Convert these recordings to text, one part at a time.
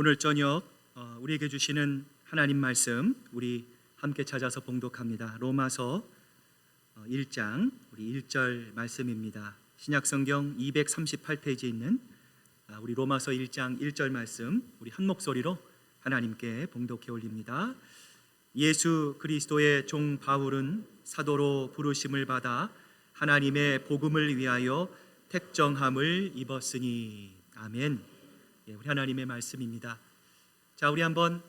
오늘 저녁 우리에게 주시는 하나님 말씀 우리 함께 찾아서 봉독합니다. 로마서 1장 우리 1절 말씀입니다. 신약성경 238페이지에 있는 우리 로마서 1장 1절 말씀 우리 한 목소리로 하나님께 봉독해 올립니다. 예수 그리스도의 종 바울은 사도로 부르심을 받아 하나님의 복음을 위하여 택정함을 입었으니. 아멘. 우리 하나님의 말씀입니다. 자, 우리 한번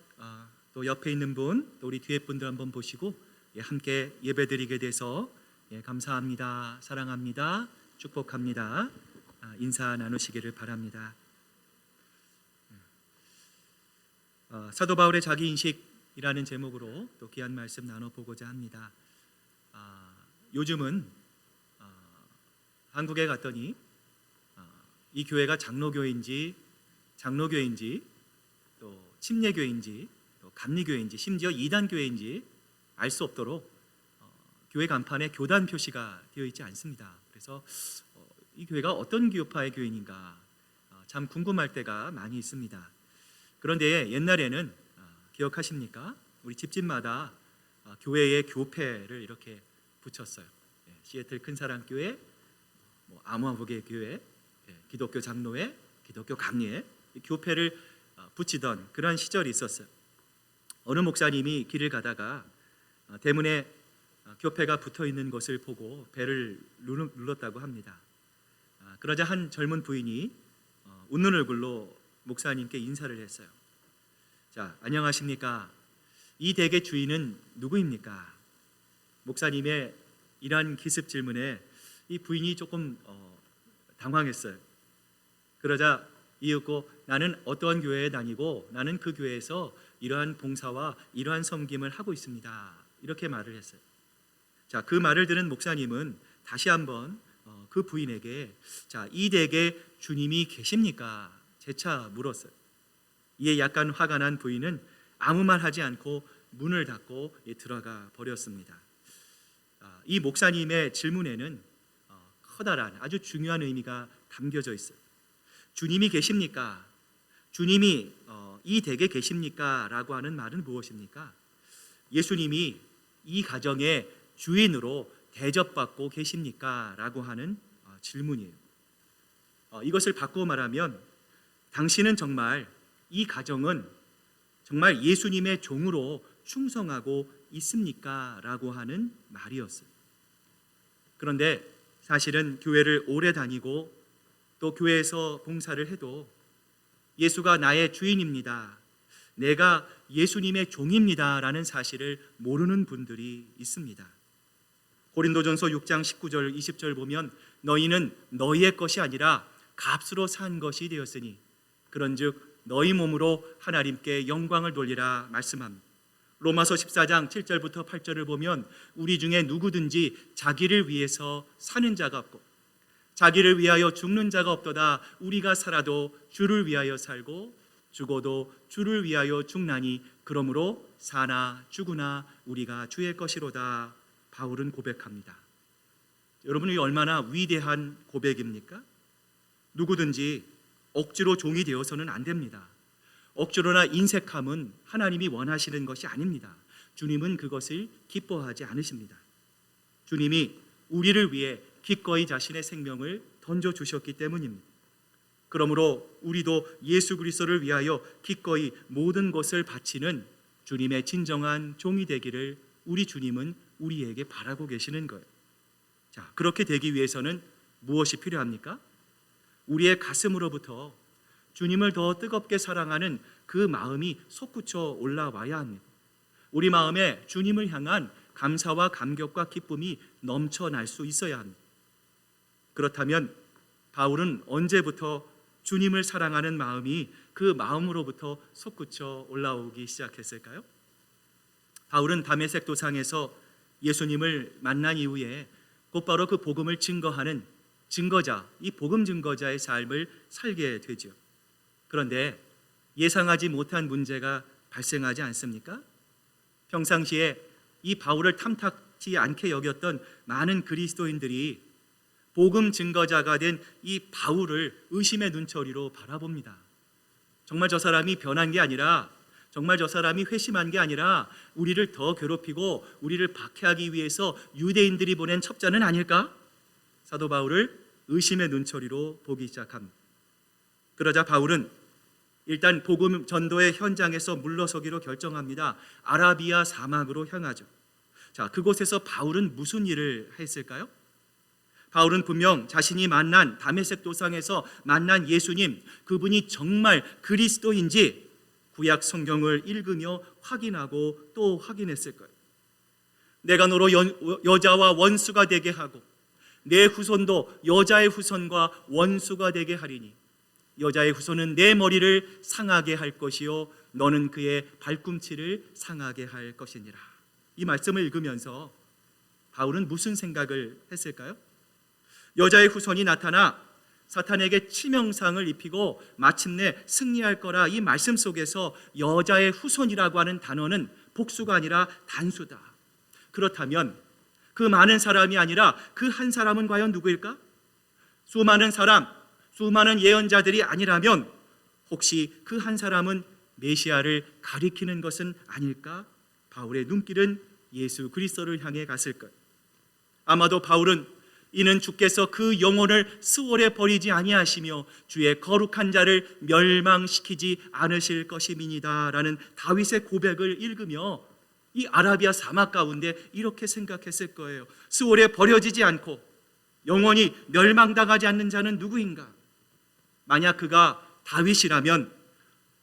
또 옆에 있는 분, 또 우리 뒤에 분들 한번 보시고 함께 예배드리게 돼서 감사합니다, 사랑합니다, 축복합니다 인사 나누시기를 바랍니다. 사도 바울의 자기인식이라는 제목으로 또 귀한 말씀 나눠보고자 합니다. 요즘은 한국에 갔더니 이 교회가 장로교회인지 또 침례교회인지 또 감리교회인지 심지어 이단교회인지 알 수 없도록 교회 간판에 교단 표시가 되어 있지 않습니다. 그래서 이 교회가 어떤 교파의 교인인가 참 궁금할 때가 많이 있습니다. 그런데 옛날에는 기억하십니까? 우리 집집마다 교회의 교패를 이렇게 붙였어요. 시애틀 큰사랑교회, 아모아보게 교회, 기독교 장로회, 기독교 감리회 교패를 붙이던 그런 시절이 있었어요. 어느 목사님이 길을 가다가 대문에 교패가 붙어있는 것을 보고 배를 눌렀다고 합니다. 그러자 한 젊은 부인이 웃는 얼굴로 목사님께 인사를 했어요. 자, 안녕하십니까? 이 댁의 주인은 누구입니까? 목사님의 이러한 기습 질문에 이 부인이 조금 당황했어요. 그러자 이윽고 나는 어떠한 교회에 다니고 나는 그 교회에서 이러한 봉사와 이러한 섬김을 하고 있습니다, 이렇게 말을 했어요. 자, 그 말을 들은 목사님은 다시 한번 그 부인에게 자, 이 댁에 주님이 계십니까? 재차 물었어요. 이에 약간 화가 난 부인은 아무 말 하지 않고 문을 닫고 들어가 버렸습니다. 이 목사님의 질문에는 커다란 아주 중요한 의미가 담겨져 있어요. 주님이 계십니까? 주님이 이 댁에 계십니까? 라고 하는 말은 무엇입니까? 예수님이 이 가정의 주인으로 대접받고 계십니까? 라고 하는 질문이에요. 이것을 바꾸어 말하면 당신은 정말 이 가정은 정말 예수님의 종으로 충성하고 있습니까? 라고 하는 말이었어요. 그런데 사실은 교회를 오래 다니고 또 교회에서 봉사를 해도 예수가 나의 주인입니다, 내가 예수님의 종입니다 라는 사실을 모르는 분들이 있습니다. 고린도전서 6장 19절 20절 보면 너희는 너희의 것이 아니라 값으로 산 것이 되었으니 그런즉 너희 몸으로 하나님께 영광을 돌리라 말씀합니다. 로마서 14장 7절부터 8절을 보면 우리 중에 누구든지 자기를 위해서 사는 자가 없고 자기를 위하여 죽는 자가 없도다. 우리가 살아도 주를 위하여 살고 죽어도 주를 위하여 죽나니 그러므로 사나 죽으나 우리가 주의 것이로다. 바울은 고백합니다. 여러분, 이 얼마나 위대한 고백입니까? 누구든지 억지로 종이 되어서는 안 됩니다. 억지로나 인색함은 하나님이 원하시는 것이 아닙니다. 주님은 그것을 기뻐하지 않으십니다. 주님이 우리를 위해 기꺼이 자신의 생명을 던져주셨기 때문입니다. 그러므로 우리도 예수 그리스도를 위하여 기꺼이 모든 것을 바치는 주님의 진정한 종이 되기를 우리 주님은 우리에게 바라고 계시는 거예요. 자, 그렇게 되기 위해서는 무엇이 필요합니까? 우리의 가슴으로부터 주님을 더 뜨겁게 사랑하는 그 마음이 솟구쳐 올라와야 합니다. 우리 마음에 주님을 향한 감사와 감격과 기쁨이 넘쳐날 수 있어야 합니다. 그렇다면 바울은 언제부터 주님을 사랑하는 마음이 그 마음으로부터 솟구쳐 올라오기 시작했을까요? 바울은 다메섹 도상에서 예수님을 만난 이후에 곧바로 그 복음을 증거하는 증거자, 이 복음 증거자의 삶을 살게 되죠. 그런데 예상하지 못한 문제가 발생하지 않습니까? 평상시에 이 바울을 탐탁지 않게 여겼던 많은 그리스도인들이 복음 증거자가 된 이 바울을 의심의 눈초리로 바라봅니다. 정말 저 사람이 변한 게 아니라, 정말 저 사람이 회심한 게 아니라 우리를 더 괴롭히고 우리를 박해하기 위해서 유대인들이 보낸 첩자는 아닐까? 사도 바울을 의심의 눈초리로 보기 시작합니다. 그러자 바울은 일단 복음 전도의 현장에서 물러서기로 결정합니다. 아라비아 사막으로 향하죠. 자, 그곳에서 바울은 무슨 일을 했을까요? 바울은 분명 자신이 만난 다메섹 도상에서 만난 예수님, 그분이 정말 그리스도인지 구약 성경을 읽으며 확인하고 또 확인했을 거예요. 내가 너로 여자와 원수가 되게 하고 내 후손도 여자의 후손과 원수가 되게 하리니 여자의 후손은 내 머리를 상하게 할 것이요 너는 그의 발꿈치를 상하게 할 것이니라. 이 말씀을 읽으면서 바울은 무슨 생각을 했을까요? 여자의 후손이 나타나 사탄에게 치명상을 입히고 마침내 승리할 거라, 이 말씀 속에서 여자의 후손이라고 하는 단어는 복수가 아니라 단수다. 그렇다면 그 많은 사람이 아니라 그 한 사람은 과연 누구일까? 수많은 사람, 수많은 예언자들이 아니라면 혹시 그 한 사람은 메시아를 가리키는 것은 아닐까? 바울의 눈길은 예수 그리스도를 향해 갔을 거예요. 아마도 바울은 이는 주께서 그 영혼을 수월에 버리지 아니하시며 주의 거룩한 자를 멸망시키지 않으실 것임이니이다 라는 다윗의 고백을 읽으며 이 아라비아 사막 가운데 이렇게 생각했을 거예요. 수월에 버려지지 않고 영원히 멸망당하지 않는 자는 누구인가? 만약 그가 다윗이라면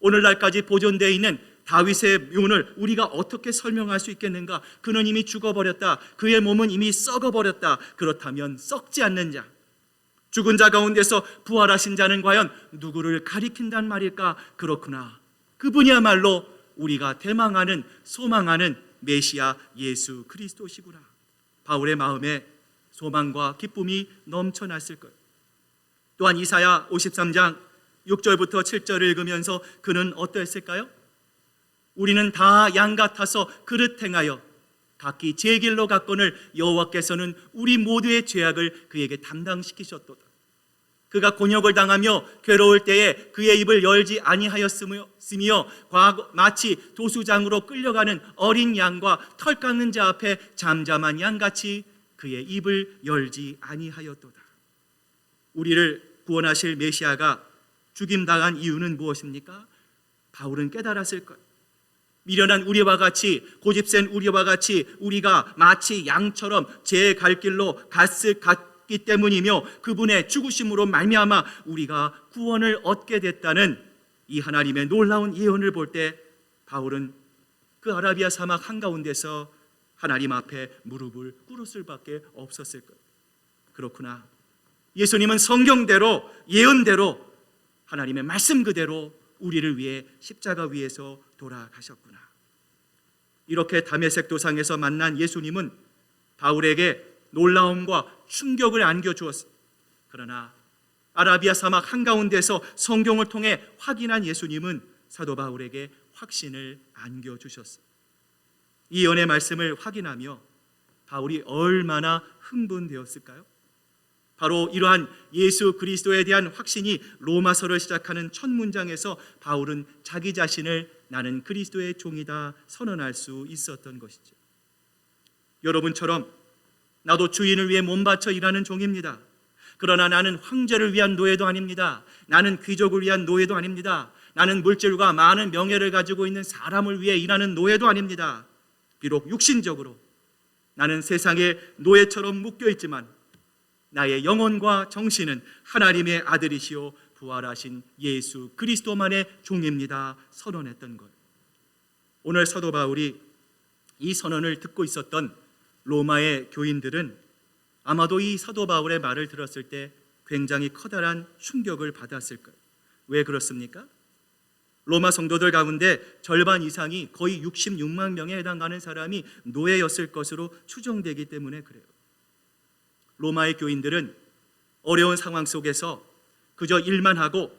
오늘날까지 보존되어 있는 다윗의 묘를 우리가 어떻게 설명할 수 있겠는가? 그는 이미 죽어버렸다. 그의 몸은 이미 썩어버렸다. 그렇다면 썩지 않는 자, 죽은 자 가운데서 부활하신 자는 과연 누구를 가리킨단 말일까? 그렇구나, 그분이야말로 우리가 대망하는, 소망하는 메시아 예수 그리스도시구나. 바울의 마음에 소망과 기쁨이 넘쳐났을 거예요. 또한 이사야 53장 6절부터 7절을 읽으면서 그는 어떠했을까요? 우리는 다 양 같아서 그릇 행하여 각기 제 길로 갔거늘 여호와께서는 우리 모두의 죄악을 그에게 담당시키셨도다. 그가 곤욕을 당하며 괴로울 때에 그의 입을 열지 아니하였으며 마치 도수장으로 끌려가는 어린 양과 털 깎는 자 앞에 잠잠한 양같이 그의 입을 열지 아니하였도다. 우리를 구원하실 메시아가 죽임당한 이유는 무엇입니까? 바울은 깨달았을 거예요. 미련한 우리와 같이, 고집센 우리와 같이 우리가 마치 양처럼 제 갈 길로 갔기 때문이며 그분의 죽으심으로 말미암아 우리가 구원을 얻게 됐다는 이 하나님의 놀라운 예언을 볼 때 바울은 그 아라비아 사막 한가운데서 하나님 앞에 무릎을 꿇을 수밖에 없었을 거예요. 그렇구나, 예수님은 성경대로, 예언대로, 하나님의 말씀 그대로 우리를 위해 십자가 위에서 돌아가셨구나. 이렇게 다메섹 도상에서 만난 예수님은 바울에게 놀라움과 충격을 안겨주었습니다. 그러나 아라비아 사막 한가운데서 성경을 통해 확인한 예수님은 사도 바울에게 확신을 안겨주셨습니다. 이 연의 말씀을 확인하며 바울이 얼마나 흥분되었을까요? 바로 이러한 예수 그리스도에 대한 확신이 로마서를 시작하는 첫 문장에서 바울은 자기 자신을 나는 그리스도의 종이다 선언할 수 있었던 것이죠. 여러분처럼 나도 주인을 위해 몸바쳐 일하는 종입니다. 그러나 나는 황제를 위한 노예도 아닙니다. 나는 귀족을 위한 노예도 아닙니다. 나는 물질과 많은 명예를 가지고 있는 사람을 위해 일하는 노예도 아닙니다. 비록 육신적으로 나는 세상의 노예처럼 묶여있지만 나의 영혼과 정신은 하나님의 아들이시오 부활하신 예수 그리스도만의 종입니다 선언했던 것. 오늘 사도 바울이 이 선언을 듣고 있었던 로마의 교인들은 아마도 이 사도 바울의 말을 들었을 때 굉장히 커다란 충격을 받았을 거예요. 왜 그렇습니까? 로마 성도들 가운데 절반 이상이 거의 66만 명에 해당하는 사람이 노예였을 것으로 추정되기 때문에 그래요. 로마의 교인들은 어려운 상황 속에서 그저 일만 하고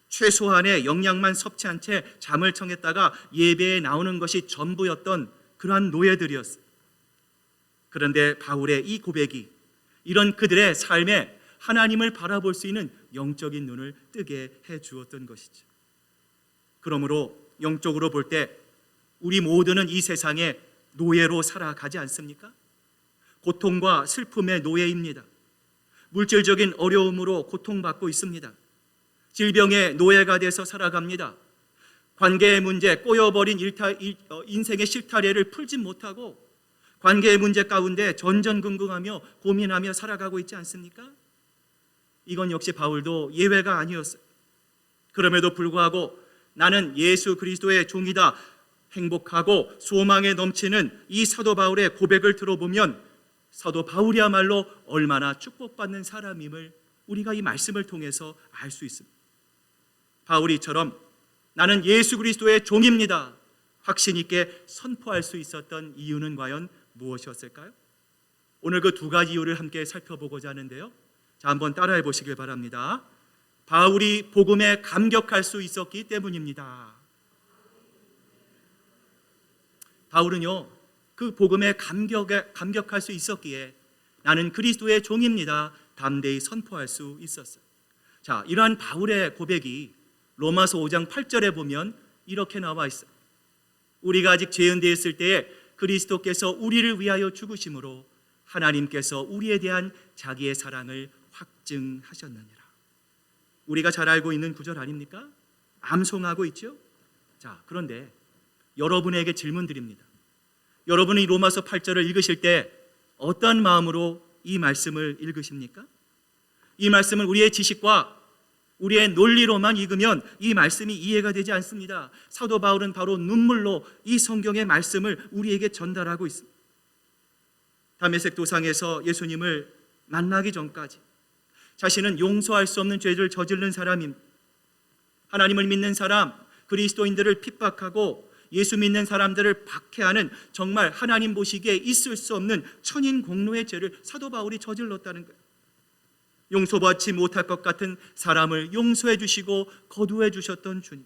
최소한의 영양만 섭취한 채 잠을 청했다가 예배에 나오는 것이 전부였던 그러한 노예들이었어요. 그런데 바울의 이 고백이 이런 그들의 삶에 하나님을 바라볼 수 있는 영적인 눈을 뜨게 해 주었던 것이죠. 그러므로 영적으로 볼 때 우리 모두는 이 세상에 노예로 살아가지 않습니까? 고통과 슬픔의 노예입니다. 물질적인 어려움으로 고통받고 있습니다. 질병의 노예가 돼서 살아갑니다. 관계의 문제, 꼬여버린 인생의 실타래를 풀지 못하고 관계의 문제 가운데 전전긍긍하며 고민하며 살아가고 있지 않습니까? 이건 역시 바울도 예외가 아니었어요. 그럼에도 불구하고 나는 예수 그리스도의 종이다, 행복하고 소망에 넘치는 이 사도 바울의 고백을 들어보면 사도 바울이야말로 얼마나 축복받는 사람임을 우리가 이 말씀을 통해서 알 수 있습니다. 바울이처럼 나는 예수 그리스도의 종입니다, 확신 있게 선포할 수 있었던 이유는 과연 무엇이었을까요? 오늘 그 두 가지 이유를 함께 살펴보고자 하는데요. 자, 한번 따라해 보시길 바랍니다. 바울이 복음에 감격할 수 있었기 때문입니다. 바울은요, 그 복음에 감격할 수 있었기에 나는 그리스도의 종입니다, 담대히 선포할 수 있었어요. 자, 이러한 바울의 고백이 로마서 5장 8절에 보면 이렇게 나와 있어요. 우리가 아직 죄인 되었을 때에 그리스도께서 우리를 위하여 죽으심으로 하나님께서 우리에 대한 자기의 사랑을 확증하셨느니라. 우리가 잘 알고 있는 구절 아닙니까? 암송하고 있죠. 자, 그런데 여러분에게 질문 드립니다. 여러분이 로마서 8절을 읽으실 때 어떤 마음으로 이 말씀을 읽으십니까? 이 말씀을 우리의 지식과 우리의 논리로만 읽으면 이 말씀이 이해가 되지 않습니다. 사도 바울은 바로 눈물로 이 성경의 말씀을 우리에게 전달하고 있습니다. 다메섹 도상에서 예수님을 만나기 전까지 자신은 용서할 수 없는 죄를 저지른 사람입니다. 하나님을 믿는 사람, 그리스도인들을 핍박하고 예수 믿는 사람들을 박해하는 정말 하나님 보시기에 있을 수 없는 천인공노의 죄를 사도 바울이 저질렀다는 거예요. 용서받지 못할 것 같은 사람을 용서해 주시고 거두해 주셨던 주님,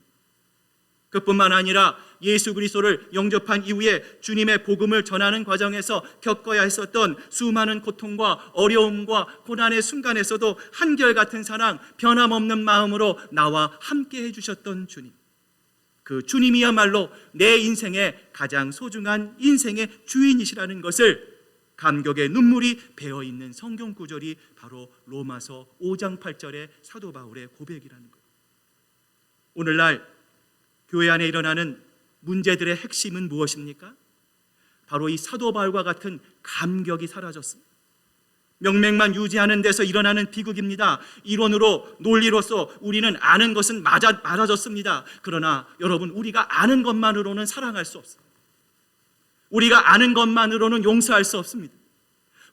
그뿐만 아니라 예수 그리스도를 영접한 이후에 주님의 복음을 전하는 과정에서 겪어야 했었던 수많은 고통과 어려움과 고난의 순간에서도 한결같은 사랑, 변함없는 마음으로 나와 함께 해주셨던 주님, 그 주님이야말로 내 인생의 가장 소중한 인생의 주인이시라는 것을 감격의 눈물이 배어있는 성경 구절이 바로 로마서 5장 8절의 사도 바울의 고백이라는 거예요. 오늘날 교회 안에 일어나는 문제들의 핵심은 무엇입니까? 바로 이 사도 바울과 같은 감격이 사라졌습니다. 명맥만 유지하는 데서 일어나는 비극입니다. 이론으로 논리로서 우리는 아는 것은 맞아졌습니다. 그러나 여러분, 우리가 아는 것만으로는 사랑할 수 없습니다. 우리가 아는 것만으로는 용서할 수 없습니다.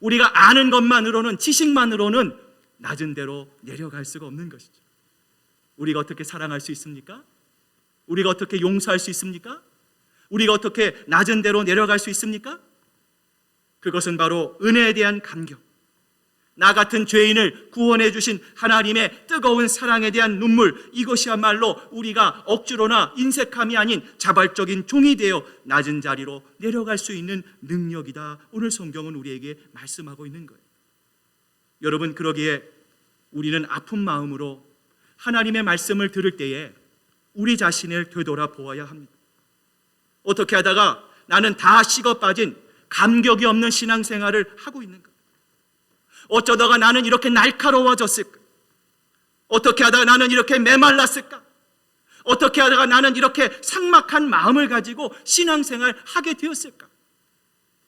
우리가 아는 것만으로는, 지식만으로는 낮은 데로 내려갈 수가 없는 것이죠. 우리가 어떻게 사랑할 수 있습니까? 우리가 어떻게 용서할 수 있습니까? 우리가 어떻게 낮은 데로 내려갈 수 있습니까? 그것은 바로 은혜에 대한 감격, 나 같은 죄인을 구원해 주신 하나님의 뜨거운 사랑에 대한 눈물, 이것이야말로 우리가 억지로나 인색함이 아닌 자발적인 종이 되어 낮은 자리로 내려갈 수 있는 능력이다. 오늘 성경은 우리에게 말씀하고 있는 거예요. 여러분, 그러기에 우리는 아픈 마음으로 하나님의 말씀을 들을 때에 우리 자신을 되돌아보아야 합니다. 어떻게 하다가 나는 다 식어 빠진 감격이 없는 신앙생활을 하고 있는가? 어쩌다가 나는 이렇게 날카로워졌을까? 어떻게 하다가 나는 이렇게 메말랐을까? 어떻게 하다가 나는 이렇게 삭막한 마음을 가지고 신앙생활 하게 되었을까?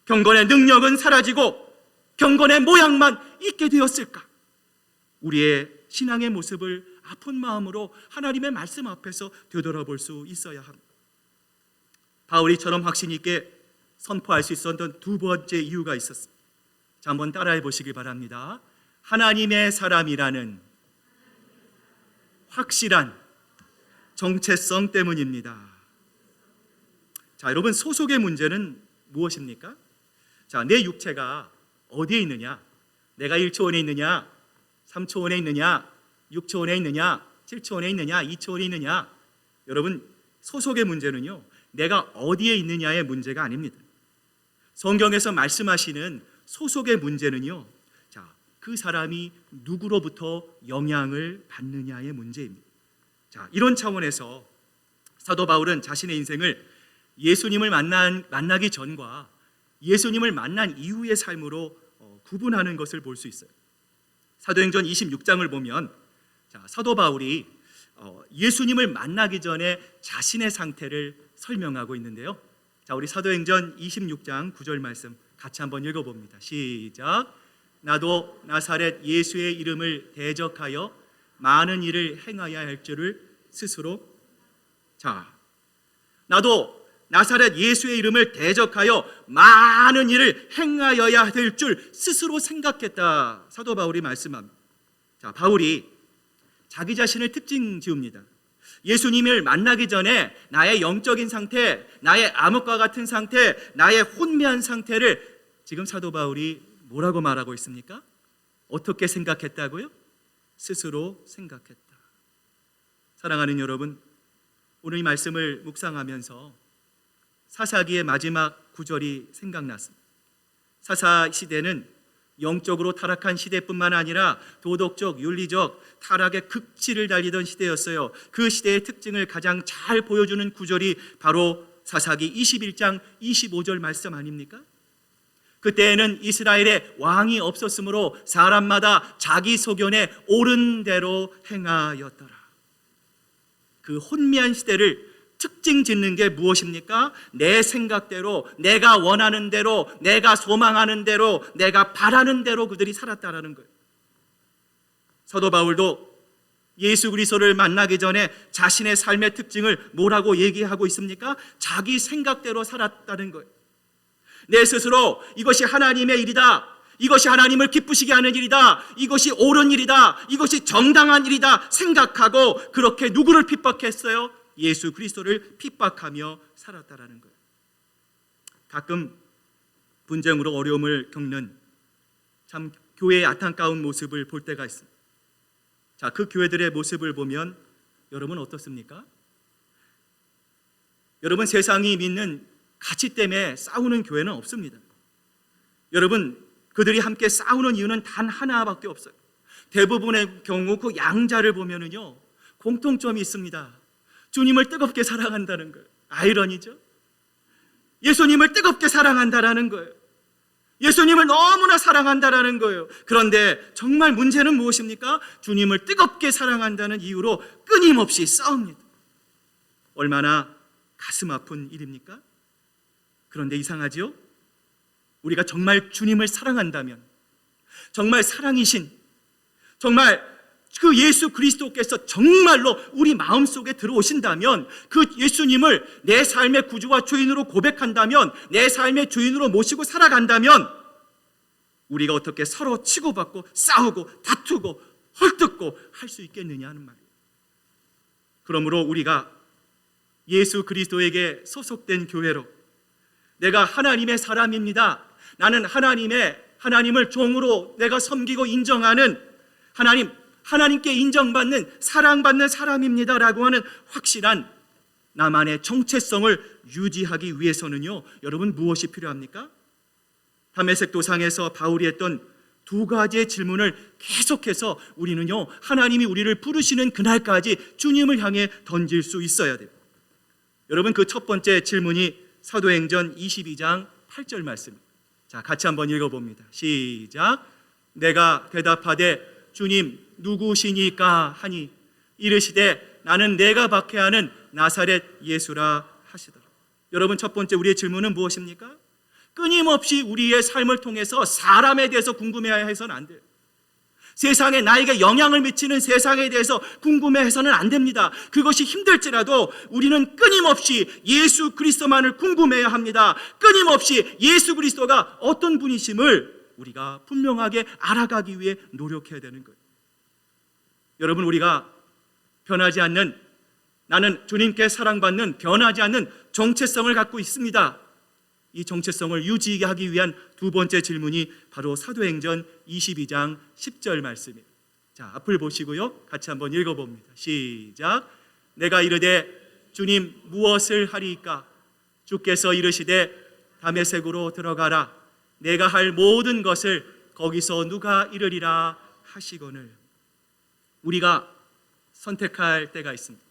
경건의 능력은 사라지고 경건의 모양만 있게 되었을까? 우리의 신앙의 모습을 아픈 마음으로 하나님의 말씀 앞에서 되돌아볼 수 있어야 합니다. 바울이처럼 확신 있게 선포할 수 있었던 두 번째 이유가 있었습니다. 자, 한번 따라해 보시기 바랍니다. 하나님의 사람이라는 확실한 정체성 때문입니다. 자, 여러분, 소속의 문제는 무엇입니까? 자, 내 육체가 어디에 있느냐? 내가 1초원에 있느냐? 3초원에 있느냐? 6초원에 있느냐? 7초원에 있느냐? 2초원에 있느냐? 여러분, 소속의 문제는요, 내가 어디에 있느냐의 문제가 아닙니다. 성경에서 말씀하시는 소속의 문제는요, 자, 그 사람이 누구로부터 영향을 받느냐의 문제입니다. 자, 이런 차원에서 사도 바울은 자신의 인생을 예수님을 만나기 전과 예수님을 만난 이후의 삶으로 구분하는 것을 볼 수 있어요. 사도행전 26장을 보면 사도 바울이 예수님을 만나기 전에 자신의 상태를 설명하고 있는데요. 우리 사도행전 26장 9절 말씀 같이 한번 읽어봅니다. 시작. 나도 나사렛 예수의 이름을 대적하여 많은 일을 행하여야 할 줄을 스스로 나도 나사렛 예수의 이름을 대적하여 많은 일을 행하여야 될 줄 스스로 생각했다. 사도 바울이 말씀합니다. 바울이 자기 자신을 특징 지읍니다. 예수님을 만나기 전에 나의 영적인 상태, 나의 암흑과 같은 상태, 나의 혼미한 상태를 지금 사도 바울이 뭐라고 말하고 있습니까? 어떻게 생각했다고요? 스스로 생각했다. 사랑하는 여러분, 오늘 이 말씀을 묵상하면서 사사기의 마지막 구절이 생각났습니다. 사사 시대는 영적으로 타락한 시대뿐만 아니라 도덕적, 윤리적 타락의 극치를 달리던 시대였어요. 그 시대의 특징을 가장 잘 보여주는 구절이 바로 사사기 21장 25절 말씀 아닙니까? 그때에는 이스라엘에 왕이 없었으므로 사람마다 자기 소견에 옳은 대로 행하였더라. 그 혼미한 시대를 특징 짓는 게 무엇입니까? 내 생각대로, 내가 원하는 대로, 내가 소망하는 대로, 내가 바라는 대로 그들이 살았다라는 거예요. 사도 바울도 예수 그리스도를 만나기 전에 자신의 삶의 특징을 뭐라고 얘기하고 있습니까? 자기 생각대로 살았다는 거예요. 내 스스로 이것이 하나님의 일이다, 이것이 하나님을 기쁘시게 하는 일이다, 이것이 옳은 일이다, 이것이 정당한 일이다 생각하고 그렇게 누구를 핍박했어요? 예수 그리스도를 핍박하며 살았다라는 거예요. 가끔 분쟁으로 어려움을 겪는 참 교회의 안타까운 모습을 볼 때가 있습니다. 그 교회들의 모습을 보면 여러분 어떻습니까? 여러분, 세상이 믿는 가치 때문에 싸우는 교회는 없습니다. 여러분, 그들이 함께 싸우는 이유는 단 하나밖에 없어요. 대부분의 경우 그 양자를 보면은요, 공통점이 있습니다. 주님을 뜨겁게 사랑한다는 거예요. 아이러니죠? 예수님을 뜨겁게 사랑한다라는 거예요. 예수님을 너무나 사랑한다라는 거예요. 그런데 정말 문제는 무엇입니까? 주님을 뜨겁게 사랑한다는 이유로 끊임없이 싸웁니다. 얼마나 가슴 아픈 일입니까? 그런데 이상하지요? 우리가 정말 주님을 사랑한다면, 정말 사랑이신, 정말 그 예수 그리스도께서 정말로 우리 마음속에 들어오신다면, 그 예수님을 내 삶의 구주와 주인으로 고백한다면, 내 삶의 주인으로 모시고 살아간다면 우리가 어떻게 서로 치고받고 싸우고 다투고 헐뜯고 할 수 있겠느냐 하는 말이에요. 그러므로 우리가 예수 그리스도에게 소속된 교회로, 내가 하나님의 사람입니다, 나는 하나님을 종으로 내가 섬기고 인정하는 하나님께 인정받는 사랑받는 사람입니다라고 하는 확실한 나만의 정체성을 유지하기 위해서는요, 여러분 무엇이 필요합니까? 다메섹 도상에서 바울이 했던 두 가지의 질문을 계속해서 우리는요, 하나님이 우리를 부르시는 그날까지 주님을 향해 던질 수 있어야 돼요. 여러분, 그 첫 번째 질문이 사도행전 22장 8절 말씀입니다. 같이 한번 읽어봅니다. 시작. 내가 대답하되 주님 누구시니까 하니 이르시되 나는 내가 박해하는 나사렛 예수라 하시더라. 여러분, 첫 번째 우리의 질문은 무엇입니까? 끊임없이 우리의 삶을 통해서 사람에 대해서 궁금해야 해서는 안 돼요. 세상에 나에게 영향을 미치는 세상에 대해서 궁금해해서는 안 됩니다. 그것이 힘들지라도 우리는 끊임없이 예수 그리스도만을 궁금해야 합니다. 끊임없이 예수 그리스도가 어떤 분이심을 우리가 분명하게 알아가기 위해 노력해야 되는 거예요. 여러분, 우리가 변하지 않는, 나는 주님께 사랑받는 변하지 않는 정체성을 갖고 있습니다. 이 정체성을 유지하기 위한 두 번째 질문이 바로 사도행전 22장 10절 말씀입니다. 앞을 보시고요, 같이 한번 읽어봅니다. 시작. 내가 이르되 주님 무엇을 하리이까? 주께서 이르시되 다메섹으로 들어가라. 내가 할 모든 것을 거기서 누가 이르리라 하시거늘. 우리가 선택할 때가 있습니다.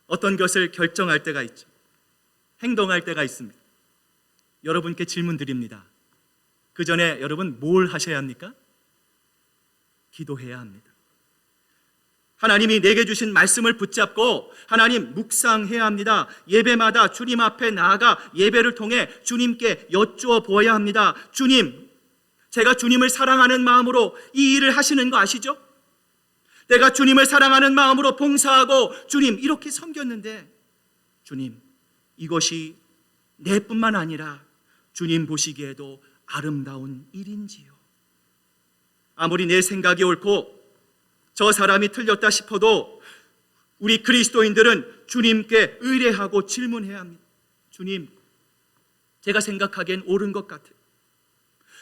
어떤 것을 결정할 때가 있죠. 행동할 때가 있습니다. 여러분께 질문 드립니다. 그 전에 여러분 뭘 하셔야 합니까? 기도해야 합니다. 하나님이 내게 주신 말씀을 붙잡고 하나님 묵상해야 합니다. 예배마다 주님 앞에 나아가 예배를 통해 주님께 여쭈어 보아야 합니다. 주님, 제가 주님을 사랑하는 마음으로 이 일을 하시는 거 아시죠? 내가 주님을 사랑하는 마음으로 봉사하고 주님 이렇게 섬겼는데 주님, 이것이 내뿐만 아니라 주님 보시기에도 아름다운 일인지요? 아무리 내 생각이 옳고 저 사람이 틀렸다 싶어도 우리 그리스도인들은 주님께 의뢰하고 질문해야 합니다. 주님, 제가 생각하기엔 옳은 것 같아요.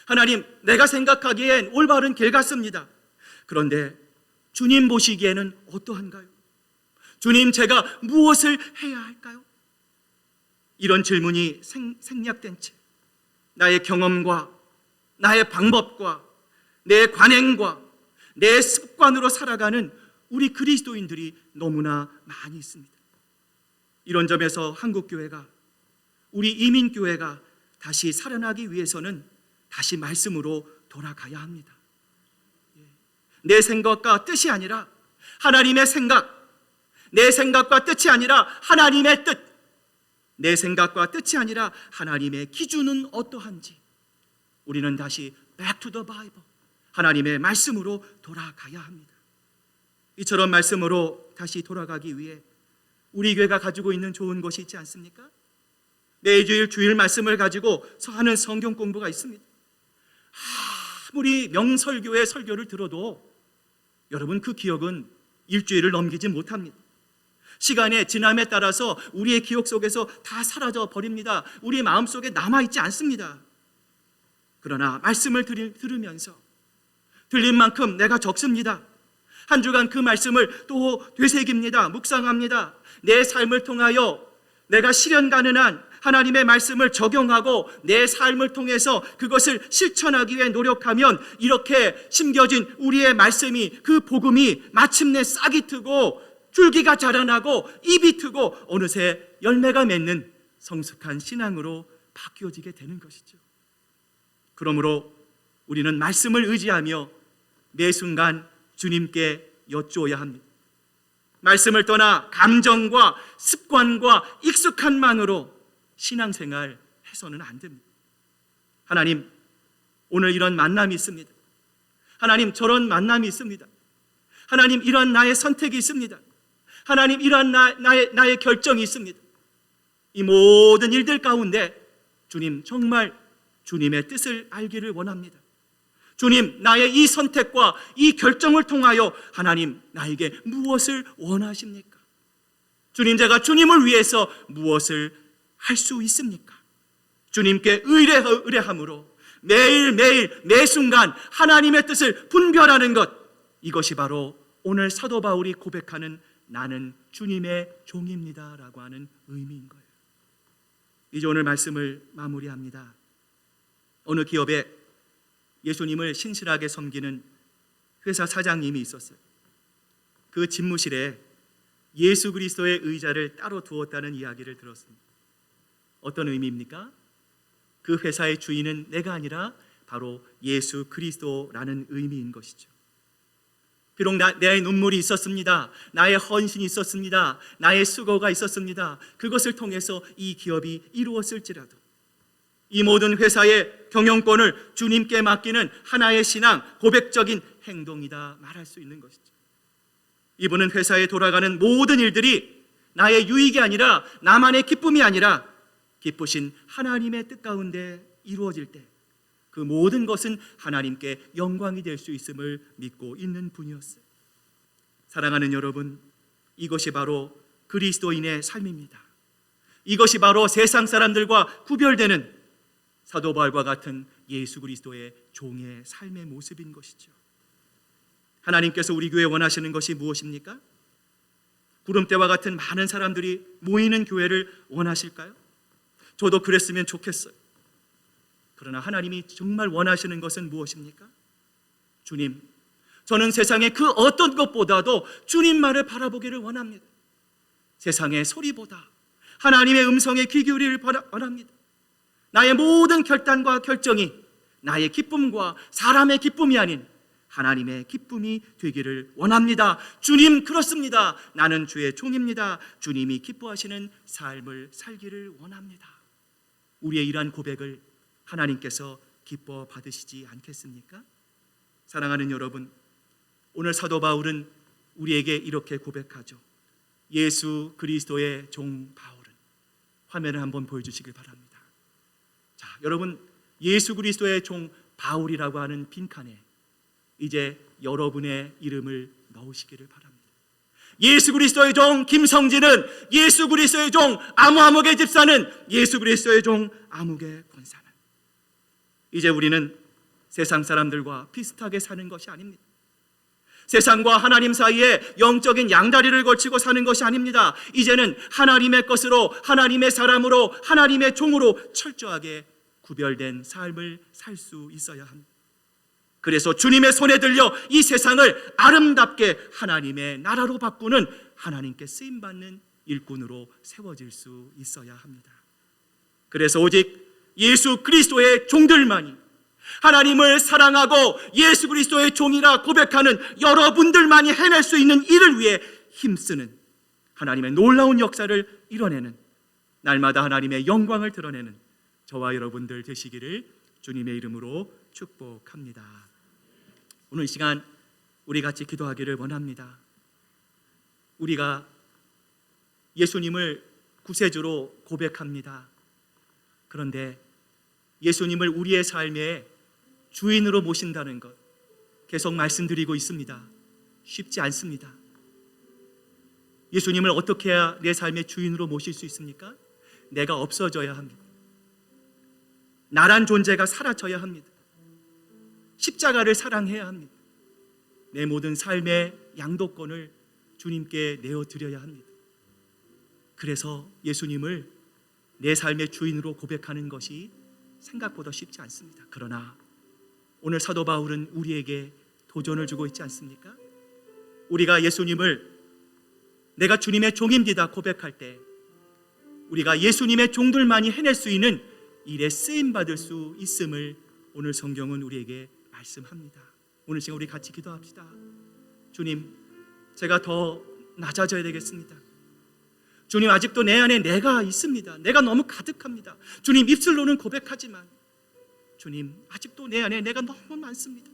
하나님, 내가 생각하기엔 올바른 길 같습니다. 그런데 주님 보시기에는 어떠한가요? 주님, 제가 무엇을 해야 할까요? 이런 질문이 생략된 채 나의 경험과 나의 방법과 내 관행과 내 습관으로 살아가는 우리 그리스도인들이 너무나 많이 있습니다. 이런 점에서 한국교회가, 우리 이민교회가 다시 살아나기 위해서는 다시 말씀으로 돌아가야 합니다. 내 생각과 뜻이 아니라 하나님의 생각, 내 생각과 뜻이 아니라 하나님의 뜻, 내 생각과 뜻이 아니라 하나님의 기준은 어떠한지 우리는 다시 back to the Bible, 하나님의 말씀으로 돌아가야 합니다. 이처럼 말씀으로 다시 돌아가기 위해 우리 교회가 가지고 있는 좋은 것이 있지 않습니까? 매주일 주일 말씀을 가지고 하는 성경 공부가 있습니다. 아무리 명설교의 설교를 들어도 여러분 그 기억은 일주일을 넘기지 못합니다. 시간의 지남에 따라서 우리의 기억 속에서 다 사라져 버립니다. 우리의 마음속에 남아있지 않습니다. 그러나 말씀을 들으면서 들린 만큼 내가 적습니다. 한 주간 그 말씀을 또 되새깁니다. 묵상합니다. 내 삶을 통하여 내가 실현 가능한 하나님의 말씀을 적용하고 내 삶을 통해서 그것을 실천하기 위해 노력하면 이렇게 심겨진 우리의 말씀이, 그 복음이 마침내 싹이 트고 줄기가 자라나고 잎이 트고 어느새 열매가 맺는 성숙한 신앙으로 바뀌어지게 되는 것이죠. 그러므로 우리는 말씀을 의지하며 매 순간 주님께 여쭈어야 합니다. 말씀을 떠나 감정과 습관과 익숙함만으로 신앙생활 해서는 안 됩니다. 하나님, 오늘 이런 만남이 있습니다. 하나님, 저런 만남이 있습니다. 하나님, 이런 나의 선택이 있습니다. 하나님, 이런 나의 결정이 있습니다. 이 모든 일들 가운데 주님, 정말 주님의 뜻을 알기를 원합니다. 주님, 나의 이 선택과 이 결정을 통하여 하나님, 나에게 무엇을 원하십니까? 주님, 제가 주님을 위해서 무엇을 할 수 있습니까? 주님께 의뢰함으로 매일매일 매 순간 하나님의 뜻을 분별하는 것, 이것이 바로 오늘 사도 바울이 고백하는 나는 주님의 종입니다 라고 하는 의미인 거예요. 이제 오늘 말씀을 마무리합니다. 어느 기업에 예수님을 신실하게 섬기는 회사 사장님이 있었어요. 그 집무실에 예수 그리스도의 의자를 따로 두었다는 이야기를 들었습니다. 어떤 의미입니까? 그 회사의 주인은 내가 아니라 바로 예수 그리스도라는 의미인 것이죠. 비록 나의 눈물이 있었습니다. 나의 헌신이 있었습니다. 나의 수고가 있었습니다. 그것을 통해서 이 기업이 이루었을지라도 이 모든 회사의 경영권을 주님께 맡기는 하나의 신앙, 고백적인 행동이다 말할 수 있는 것이죠. 이분은 회사에 돌아가는 모든 일들이 나의 유익이 아니라, 나만의 기쁨이 아니라 기쁘신 하나님의 뜻 가운데 이루어질 때 그 모든 것은 하나님께 영광이 될 수 있음을 믿고 있는 분이었어요. 사랑하는 여러분, 이것이 바로 그리스도인의 삶입니다. 이것이 바로 세상 사람들과 구별되는 사도 바울과 같은 예수 그리스도의 종의 삶의 모습인 것이죠. 하나님께서 우리 교회에 원하시는 것이 무엇입니까? 구름대와 같은 많은 사람들이 모이는 교회를 원하실까요? 저도 그랬으면 좋겠어요. 그러나 하나님이 정말 원하시는 것은 무엇입니까? 주님, 저는 세상의 그 어떤 것보다도 주님만을 바라보기를 원합니다. 세상의 소리보다 하나님의 음성에 귀 기울이를 원합니다. 나의 모든 결단과 결정이 나의 기쁨과 사람의 기쁨이 아닌 하나님의 기쁨이 되기를 원합니다. 주님, 그렇습니다. 나는 주의 종입니다. 주님이 기뻐하시는 삶을 살기를 원합니다. 우리의 이러한 고백을 하나님께서 기뻐 받으시지 않겠습니까? 사랑하는 여러분, 오늘 사도 바울은 우리에게 이렇게 고백하죠. 예수 그리스도의 종 바울은, 화면을 한번 보여주시길 바랍니다. 자, 여러분, 예수 그리스도의 종 바울이라고 하는 빈칸에 이제 여러분의 이름을 넣으시기를 바랍니다. 예수 그리스도의 종 김성진은, 예수 그리스도의 종 아무아무개 집사는, 예수 그리스도의 종 아무개 권사는, 이제 우리는 세상 사람들과 비슷하게 사는 것이 아닙니다. 세상과 하나님 사이에 영적인 양다리를 걸치고 사는 것이 아닙니다. 이제는 하나님의 것으로, 하나님의 사람으로, 하나님의 종으로 철저하게 구별된 삶을 살 수 있어야 합니다. 그래서 주님의 손에 들려 이 세상을 아름답게 하나님의 나라로 바꾸는, 하나님께 쓰임받는 일꾼으로 세워질 수 있어야 합니다. 그래서 오직 예수 그리스도의 종들만이, 하나님을 사랑하고 예수 그리스도의 종이라 고백하는 여러분들만이 해낼 수 있는 일을 위해 힘쓰는, 하나님의 놀라운 역사를 이뤄내는, 날마다 하나님의 영광을 드러내는 저와 여러분들 되시기를 주님의 이름으로 축복합니다. 오늘 이 시간 우리 같이 기도하기를 원합니다. 우리가 예수님을 구세주로 고백합니다. 그런데 예수님을 우리의 삶의 주인으로 모신다는 것, 계속 말씀드리고 있습니다. 쉽지 않습니다. 예수님을 어떻게 해야 내 삶의 주인으로 모실 수 있습니까? 내가 없어져야 합니다. 나란 존재가 사라져야 합니다. 십자가를 사랑해야 합니다. 내 모든 삶의 양도권을 주님께 내어드려야 합니다. 그래서 예수님을 내 삶의 주인으로 고백하는 것이 생각보다 쉽지 않습니다. 그러나 오늘 사도 바울은 우리에게 도전을 주고 있지 않습니까? 우리가 예수님을 내가 주님의 종입니다 고백할 때, 우리가 예수님의 종들만이 해낼 수 있는 일에 쓰임받을 수 있음을 오늘 성경은 우리에게 말씀합니다. 오늘 시간 우리 같이 기도합시다. 주님, 제가 더 낮아져야 되겠습니다. 주님, 아직도 내 안에 내가 있습니다. 내가 너무 가득합니다. 주님, 입술로는 고백하지만 주님, 아직도 내 안에 내가 너무 많습니다.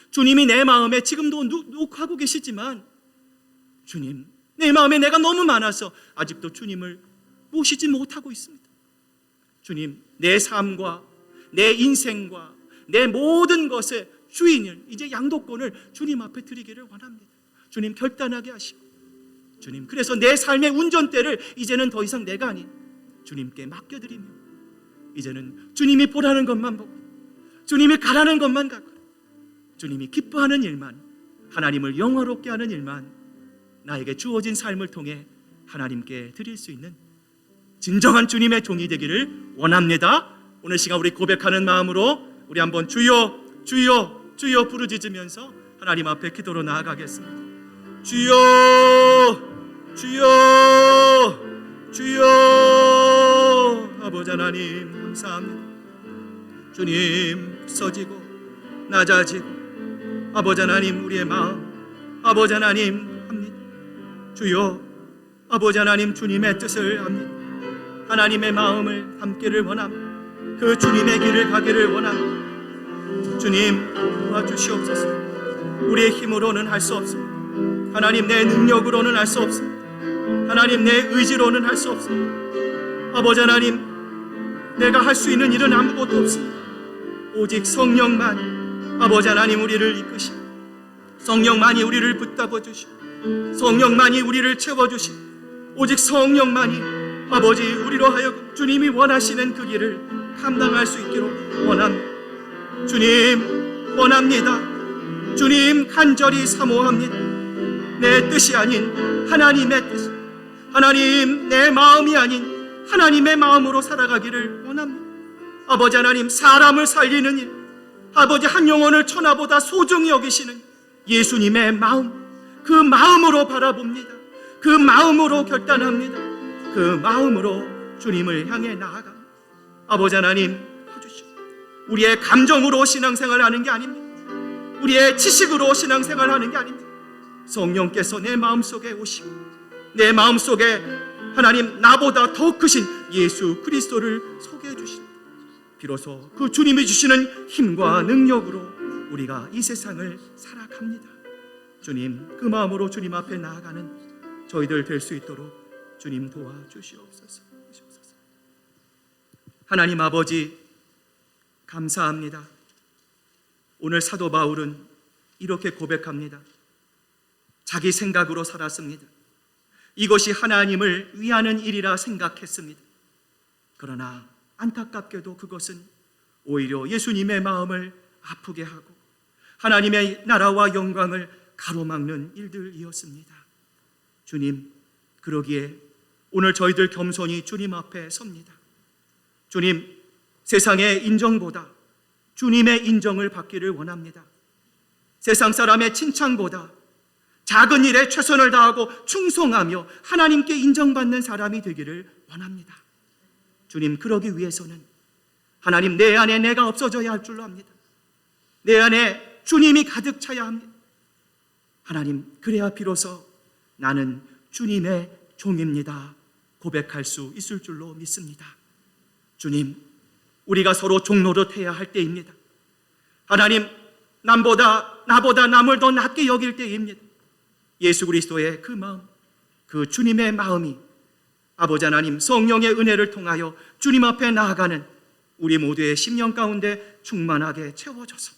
주님이 내 마음에 지금도 녹하고 계시지만 주님, 내 마음에 내가 너무 많아서 아직도 주님을 모시지 못하고 있습니다. 주님, 내 삶과 내 인생과 내 모든 것의 주인을, 이제 양도권을 주님 앞에 드리기를 원합니다. 주님, 결단하게 하시고 주님, 그래서 내 삶의 운전대를 이제는 더 이상 내가 아닌 주님께 맡겨드리며, 이제는 주님이 보라는 것만 보고 주님이 가라는 것만 가고 주님이 기뻐하는 일만, 하나님을 영화롭게 하는 일만 나에게 주어진 삶을 통해 하나님께 드릴 수 있는 진정한 주님의 종이 되기를 원합니다. 오늘 시간 우리 고백하는 마음으로 우리 한번 주여 주여 주여 부르짖으면서 하나님 앞에 기도로 나아가겠습니다. 주여 주여 주여. 아버지 하나님 감사합니다. 주님, 서지고 낮아지고 아버지 하나님 우리의 마음 아버지 하나님 합니다. 주여 아버지 하나님, 주님의 뜻을 합니다. 하나님의 마음을 담기를 원합니다. 그 주님의 길을 가기를 원합니다. 주님, 도와주시옵소서. 우리의 힘으로는 할 수 없습니다. 하나님, 내 능력으로는 할 수 없습니다. 하나님, 내 의지로는 할 수 없습니다. 아버지 하나님, 내가 할 수 있는 일은 아무것도 없습니다. 오직 성령만, 아버지 하나님, 우리를 이끄시고 성령만이 우리를 붙잡아 주시고 성령만이 우리를 채워주시고 오직 성령만이 아버지 우리로 하여금 주님이 원하시는 그 길을 감당할 수 있기를 원합니다. 주님, 원합니다. 주님, 간절히 사모합니다. 내 뜻이 아닌 하나님의 뜻, 하나님, 내 마음이 아닌 하나님의 마음으로 살아가기를 원합니다. 아버지 하나님, 사람을 살리는 일, 아버지 한 영혼을 천하보다 소중히 여기시는 예수님의 마음, 그 마음으로 바라봅니다. 그 마음으로 결단합니다. 그 마음으로 주님을 향해 나아갑니다. 아버지 하나님 도와주시오. 우리의 감정으로 신앙생활을 하는 게 아닙니다. 우리의 지식으로 신앙생활을 하는 게 아닙니다. 성령께서 내 마음속에 오시고 내 마음속에 하나님 나보다 더 크신 예수 그리스도를 소개해 주십니다. 비로소 그 주님이 주시는 힘과 능력으로 우리가 이 세상을 살아갑니다. 주님, 그 마음으로 주님 앞에 나아가는 저희들 될 수 있도록 주님 도와주시옵소서. 하나님 아버지 감사합니다. 오늘 사도 바울은 이렇게 고백합니다. 자기 생각으로 살았습니다. 이것이 하나님을 위하는 일이라 생각했습니다. 그러나 안타깝게도 그것은 오히려 예수님의 마음을 아프게 하고 하나님의 나라와 영광을 가로막는 일들이었습니다. 주님, 그러기에 오늘 저희들 겸손히 주님 앞에 섭니다. 주님, 세상의 인정보다 주님의 인정을 받기를 원합니다. 세상 사람의 칭찬보다 작은 일에 최선을 다하고 충성하며 하나님께 인정받는 사람이 되기를 원합니다. 주님, 그러기 위해서는 하나님, 내 안에 내가 없어져야 할 줄로 압니다. 내 안에 주님이 가득 차야 합니다. 하나님, 그래야 비로소 나는 주님의 종입니다 고백할 수 있을 줄로 믿습니다. 주님, 우리가 서로 종노릇해야 할 때입니다. 하나님, 나보다 남을 더 낮게 여길 때입니다. 예수 그리스도의 그 마음, 그 주님의 마음이 아버지 하나님 성령의 은혜를 통하여 주님 앞에 나아가는 우리 모두의 심령 가운데 충만하게 채워져서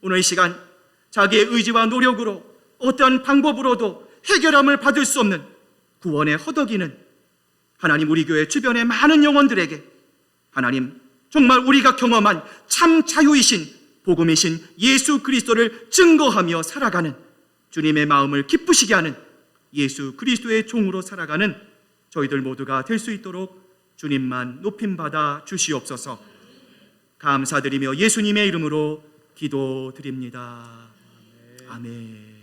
오늘 이 시간 자기의 의지와 노력으로 어떠한 방법으로도 해결함을 받을 수 없는 구원의 허덕이는 하나님 우리 교회 주변의 많은 영혼들에게 하나님 정말 우리가 경험한 참 자유이신 복음이신 예수 그리스도를 증거하며 살아가는 주님의 마음을 기쁘시게 하는 예수 그리스도의 종으로 살아가는 저희들 모두가 될 수 있도록 주님만 높임받아 주시옵소서. 감사드리며 예수님의 이름으로 기도드립니다. 아멘.